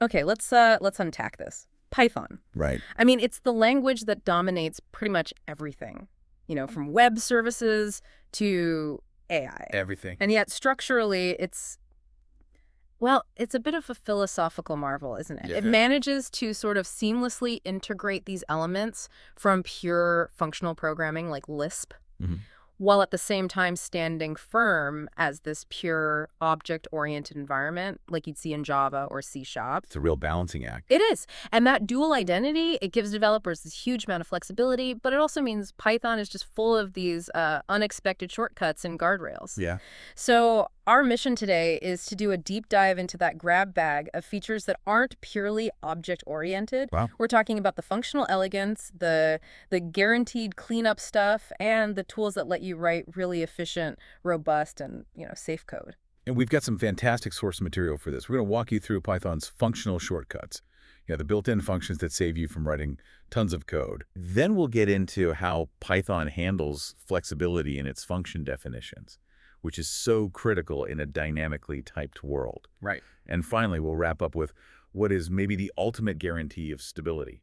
Okay, let's untack this. Python. Right. I mean, it's the language that dominates pretty much everything, from web services to AI. Everything. And yet structurally, it's a bit of a philosophical marvel, isn't it? Yeah. It manages to sort of seamlessly integrate these elements from pure functional programming like Lisp, Mhm. while at the same time standing firm as this pure object-oriented environment like you'd see in Java or C#. It's a real balancing act. It is. And that dual identity, it gives developers this huge amount of flexibility, but it also means Python is just full of these unexpected shortcuts and guardrails. Yeah. So our mission today is to do a deep dive into that grab bag of features that aren't purely object-oriented. Wow. We're talking about the functional elegance, the guaranteed cleanup stuff, and the tools that let you write really efficient, robust, and safe code. And we've got some fantastic source material for this. We're going to walk you through Python's functional shortcuts. The built-in functions that save you from writing tons of code. Then we'll get into how Python handles flexibility in its function definitions, which is so critical in a dynamically typed world. Right. And finally, we'll wrap up with what is maybe the ultimate guarantee of stability: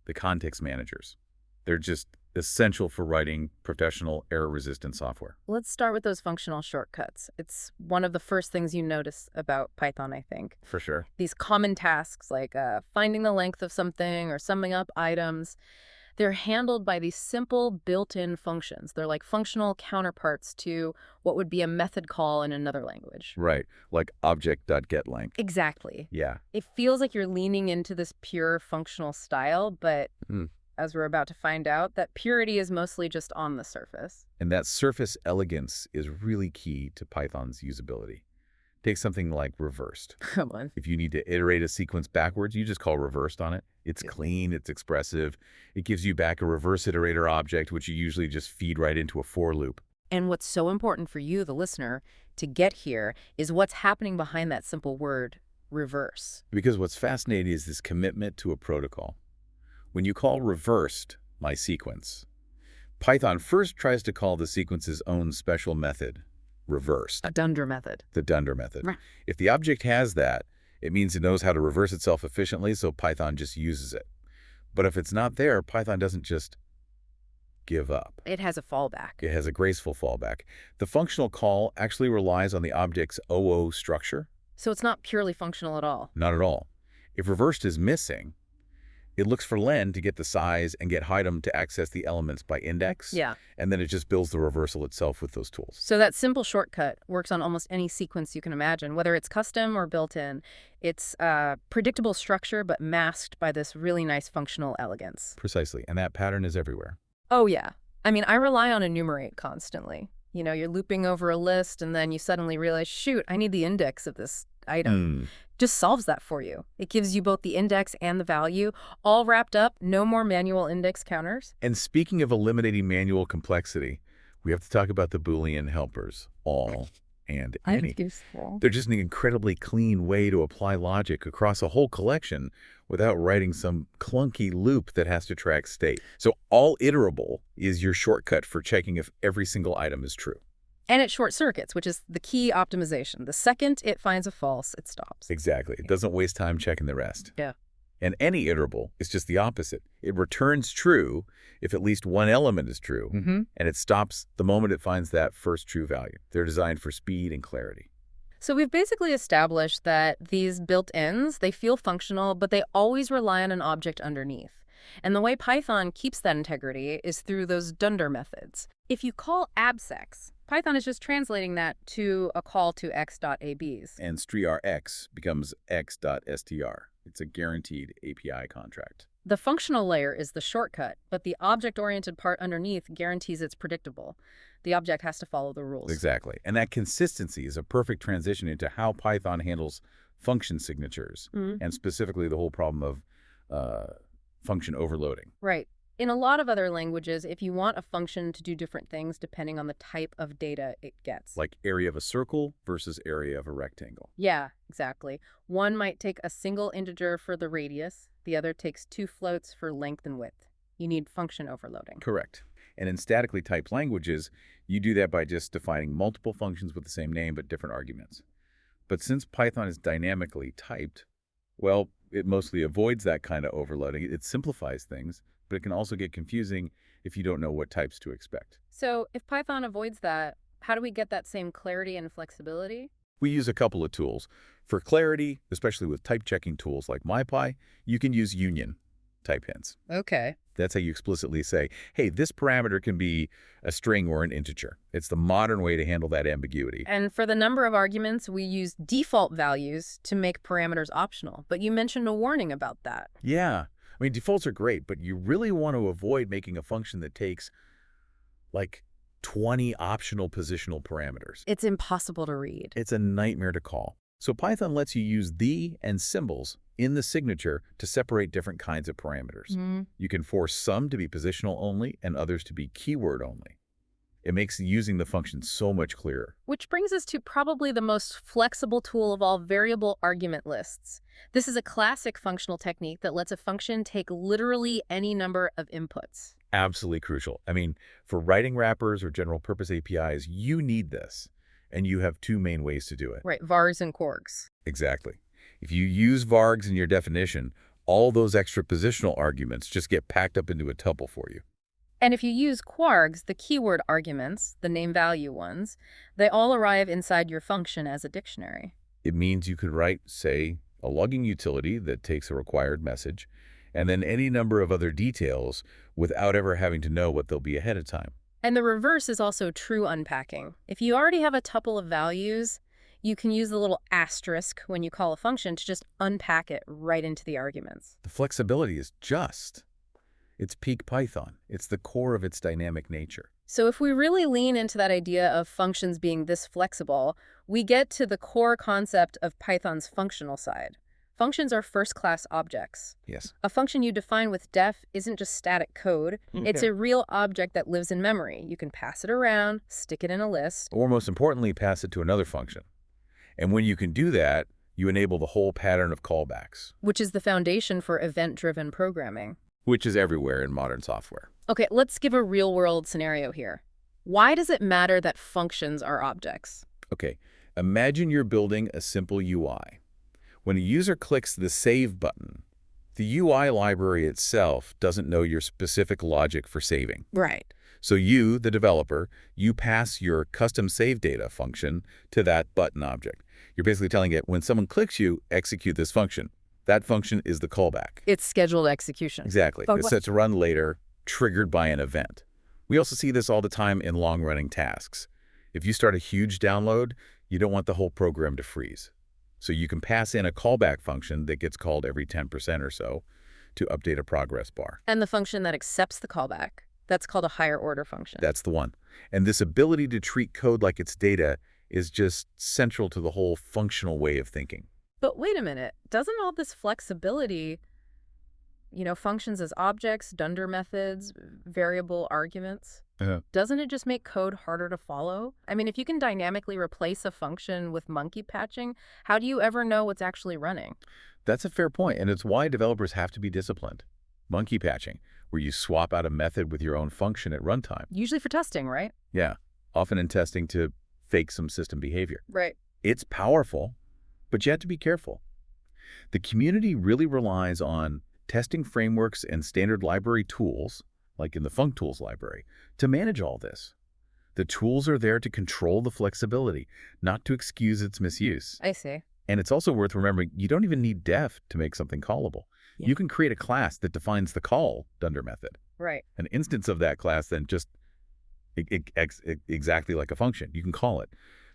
the context managers. They're just essential for writing professional, error-resistant software. Let's start with those functional shortcuts. It's one of the first things you notice about Python, I think. For sure. These common tasks like finding the length of something or summing up items, they're handled by these simple built-in functions. They're like functional counterparts to what would be a method call in another language. Right, like object.getLength. Exactly. Yeah. It feels like you're leaning into this pure functional style, but as we're about to find out, that purity is mostly just on the surface. And that surface elegance is really key to Python's usability. Take something like reversed. Come on. If you need to iterate a sequence backwards, you just call reversed on it. It's clean, it's expressive. It gives you back a reverse iterator object, which you usually just feed right into a for loop. And what's so important for you, the listener, to get here is what's happening behind that simple word, reverse. Because what's fascinating is this commitment to a protocol. When you call reversed my sequence, Python first tries to call the sequence's own special method, reversed. A dunder method. The dunder method. Right. If the object has that, it means it knows how to reverse itself efficiently, so Python just uses it. But if it's not there, Python doesn't just give up. It has a fallback. It has a graceful fallback. The functional call actually relies on the object's OO structure. So it's not purely functional at all. Not at all. If reversed is missing, it looks for len to get the size and get heightum to access the elements by index. Yeah. And then it just builds the reversal itself with those tools. So that simple shortcut works on almost any sequence you can imagine, whether it's custom or built in. It's predictable structure, but masked by this really nice functional elegance. Precisely. And that pattern is everywhere. Oh, yeah. I mean, I rely on enumerate constantly. You're looping over a list, and then you suddenly realize, shoot, I need the index of this item. Just solves that for you. It gives you both the index and the value, all wrapped up, no more manual index counters. And speaking of eliminating manual complexity, we have to talk about the Boolean helpers, all and any. They're just an incredibly clean way to apply logic across a whole collection without writing some clunky loop that has to track state. So all iterable is your shortcut for checking if every single item is true. And it short circuits, which is the key optimization. The second it finds a false, it stops. Exactly. It doesn't waste time checking the rest. Yeah. And any iterable is just the opposite. It returns true if at least one element is true, and it stops the moment it finds that first true value. They're designed for speed and clarity. So we've basically established that these built-ins, they feel functional, but they always rely on an object underneath. And the way Python keeps that integrity is through those dunder methods. If you call absex, Python is just translating that to a call to x.abs. And strx becomes x.str. It's a guaranteed API contract. The functional layer is the shortcut, but the object-oriented part underneath guarantees it's predictable. The object has to follow the rules. Exactly. And that consistency is a perfect transition into how Python handles function signatures, and specifically the whole problem of function overloading. Right. In a lot of other languages, if you want a function to do different things depending on the type of data it gets. Like area of a circle versus area of a rectangle. Yeah, exactly. One might take a single integer for the radius. The other takes two floats for length and width. You need function overloading. Correct. And in statically typed languages, you do that by just defining multiple functions with the same name but different arguments. But since Python is dynamically typed, Well, it mostly avoids that kind of overloading. It simplifies things, but it can also get confusing if you don't know what types to expect. So if Python avoids that, how do we get that same clarity and flexibility? We use a couple of tools. For clarity, especially with type checking tools like MyPy, you can use union type hints. Okay. That's how you explicitly say, hey, this parameter can be a string or an integer. It's the modern way to handle that ambiguity. And for the number of arguments, we use default values to make parameters optional. But you mentioned a warning about that. Yeah. I mean, defaults are great, but you really want to avoid making a function that takes like 20 optional positional parameters. It's impossible to read. It's a nightmare to call. So Python lets you use the and symbols in the signature to separate different kinds of parameters. You can force some to be positional only and others to be keyword only. It makes using the function so much clearer. Which brings us to probably the most flexible tool of all, variable argument lists. This is a classic functional technique that lets a function take literally any number of inputs. Absolutely crucial. I mean, for writing wrappers or general purpose APIs, you need this. And you have two main ways to do it. Right, vars and quargs. Exactly. If you use vargs in your definition, all those extra positional arguments just get packed up into a tuple for you. And if you use quargs, the keyword arguments, the name value ones, they all arrive inside your function as a dictionary. It means you could write, say, a logging utility that takes a required message, and then any number of other details without ever having to know what they'll be ahead of time. And the reverse is also true unpacking. If you already have a tuple of values, you can use the little asterisk when you call a function to just unpack it right into the arguments. The flexibility is it's peak Python. It's the core of its dynamic nature. So if we really lean into that idea of functions being this flexible, we get to the core concept of Python's functional side. Functions are first-class objects. Yes. A function you define with def isn't just static code. It's a real object that lives in memory. You can pass it around, stick it in a list. Or most importantly, pass it to another function. And when you can do that, you enable the whole pattern of callbacks. Which is the foundation for event-driven programming. Which is everywhere in modern software. Okay, let's give a real-world scenario here. Why does it matter that functions are objects? Okay, imagine you're building a simple UI. When a user clicks the Save button, the UI library itself doesn't know your specific logic for saving. Right. So you, the developer, you pass your custom save data function to that button object. You're basically telling it, when someone clicks you, execute this function. That function is the callback. It's scheduled execution. Exactly. It's set to run later, triggered by an event. We also see this all the time in long-running tasks. If you start a huge download, you don't want the whole program to freeze. So you can pass in a callback function that gets called every 10% or so to update a progress bar. And the function that accepts the callback, that's called a higher order function. That's the one. And this ability to treat code like it's data is just central to the whole functional way of thinking. But wait a minute, doesn't all this flexibility, functions as objects, dunder methods, variable arguments, doesn't it just make code harder to follow? I mean, if you can dynamically replace a function with monkey patching, how do you ever know what's actually running? That's a fair point, and it's why developers have to be disciplined. Monkey patching, where you swap out a method with your own function at runtime. Usually for testing, right? Yeah, often in testing to fake some system behavior. Right. It's powerful, but you have to be careful. The community really relies on testing frameworks and standard library tools, like in the functools library, to manage all this. The tools are there to control the flexibility, not to excuse its misuse. I see. And it's also worth remembering, you don't even need def to make something callable. Yeah. You can create a class that defines the call dunder method. Right. An instance of that class then just exactly like a function. You can call it.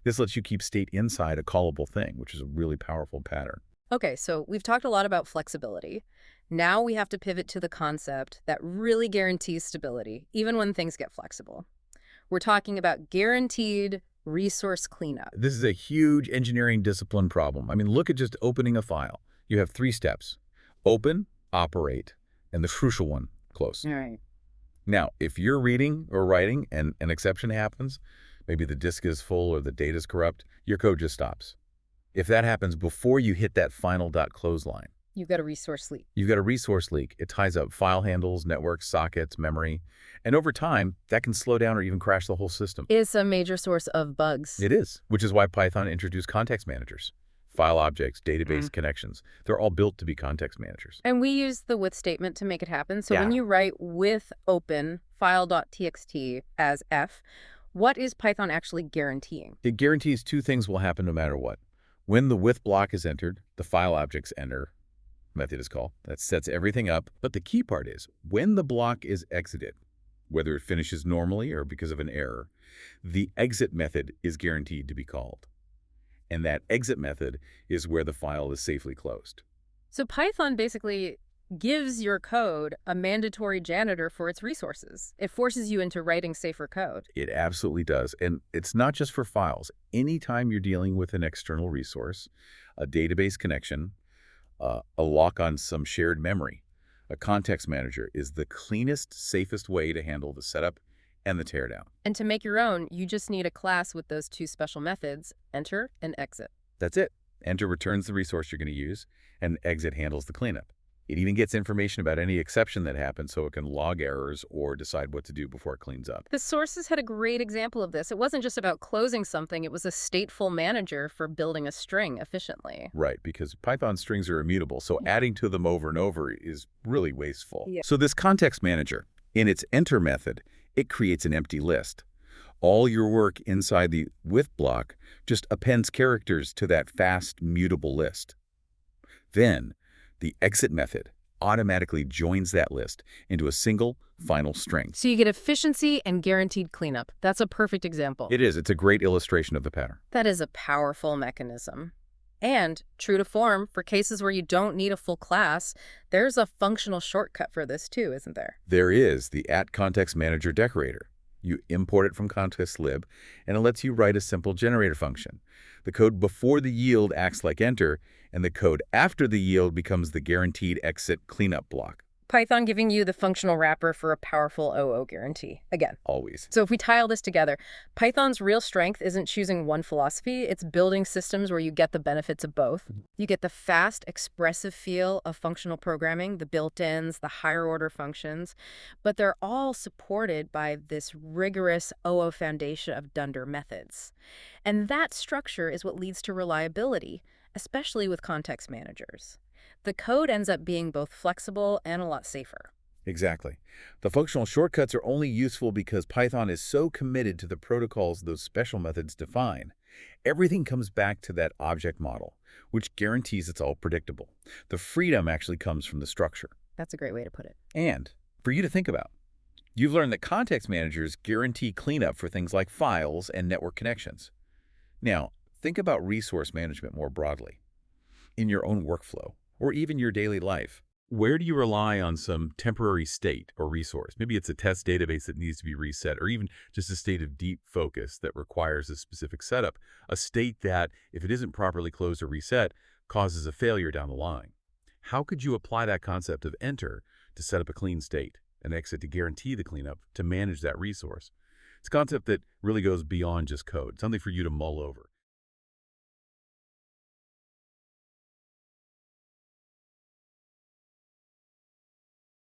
This lets you keep state inside a callable thing, which is a really powerful pattern. Okay, so we've talked a lot about flexibility. Now we have to pivot to the concept that really guarantees stability, even when things get flexible. We're talking about guaranteed resource cleanup. This is a huge engineering discipline problem. I mean, look at just opening a file. You have 3 steps: open, operate, and the crucial one, close. All right. Now, if you're reading or writing and an exception happens, maybe the disk is full or the data is corrupt, your code just stops. If that happens before you hit that final .close line, you've got a resource leak. You've got a resource leak. It ties up file handles, networks, sockets, memory. And over time, that can slow down or even crash the whole system. It's a major source of bugs. It is, which is why Python introduced context managers. file objects, database connections. They're all built to be context managers. And we use the with statement to make it happen. So when Yeah. you write with open file.txt as f, what is Python actually guaranteeing? It guarantees two things will happen no matter what. When the with block is entered, the file objects enter method is called. That sets everything up. But the key part is when the block is exited, whether it finishes normally or because of an error, the exit method is guaranteed to be called. And that exit method is where the file is safely closed. So Python basically gives your code a mandatory janitor for its resources. It forces you into writing safer code. It absolutely does. And it's not just for files. Anytime you're dealing with an external resource, a database connection, a lock on some shared memory, a context manager is the cleanest, safest way to handle the setup and the teardown. And to make your own, you just need a class with those two special methods, enter and exit. That's it. Enter returns the resource you're going to use, and exit handles the cleanup. It even gets information about any exception that happens so it can log errors or decide what to do before it cleans up. The sources had a great example of this. It wasn't just about closing something, it was a stateful manager for building a string efficiently. Right, because Python strings are immutable, so adding to them over and over is really wasteful. Yeah. So this context manager, in its enter method, it creates an empty list. All your work inside the with block just appends characters to that fast, mutable list. Then, the exit method automatically joins that list into a single final string. So you get efficiency and guaranteed cleanup. That's a perfect example. It is. It's a great illustration of the pattern. That is a powerful mechanism. And true to form, for cases where you don't need a full class, there's a functional shortcut for this too, isn't there? There is the @context manager decorator. You import it from context_lib, and it lets you write a simple generator function. The code before the yield acts like enter, and the code after the yield becomes the guaranteed exit cleanup block. Python giving you the functional wrapper for a powerful OO guarantee. Again. Always. So if we tie all this together, Python's real strength isn't choosing one philosophy, it's building systems where you get the benefits of both. You get the fast, expressive feel of functional programming, the built-ins, the higher-order functions, but they're all supported by this rigorous OO foundation of dunder methods. And that structure is what leads to reliability, especially with context managers. The code ends up being both flexible and a lot safer. Exactly. The functional shortcuts are only useful because Python is so committed to the protocols those special methods define. Everything comes back to that object model, which guarantees it's all predictable. The freedom actually comes from the structure. That's a great way to put it. And for you to think about, you've learned that context managers guarantee cleanup for things like files and network connections. Now, think about resource management more broadly. In your own workflow, or even your daily life, where do you rely on some temporary state or resource? Maybe it's a test database that needs to be reset, or even just a state of deep focus that requires a specific setup, a state that, if it isn't properly closed or reset, causes a failure down the line. How could you apply that concept of enter to set up a clean state, and exit to guarantee the cleanup, to manage that resource? It's a concept that really goes beyond just code, something for you to mull over.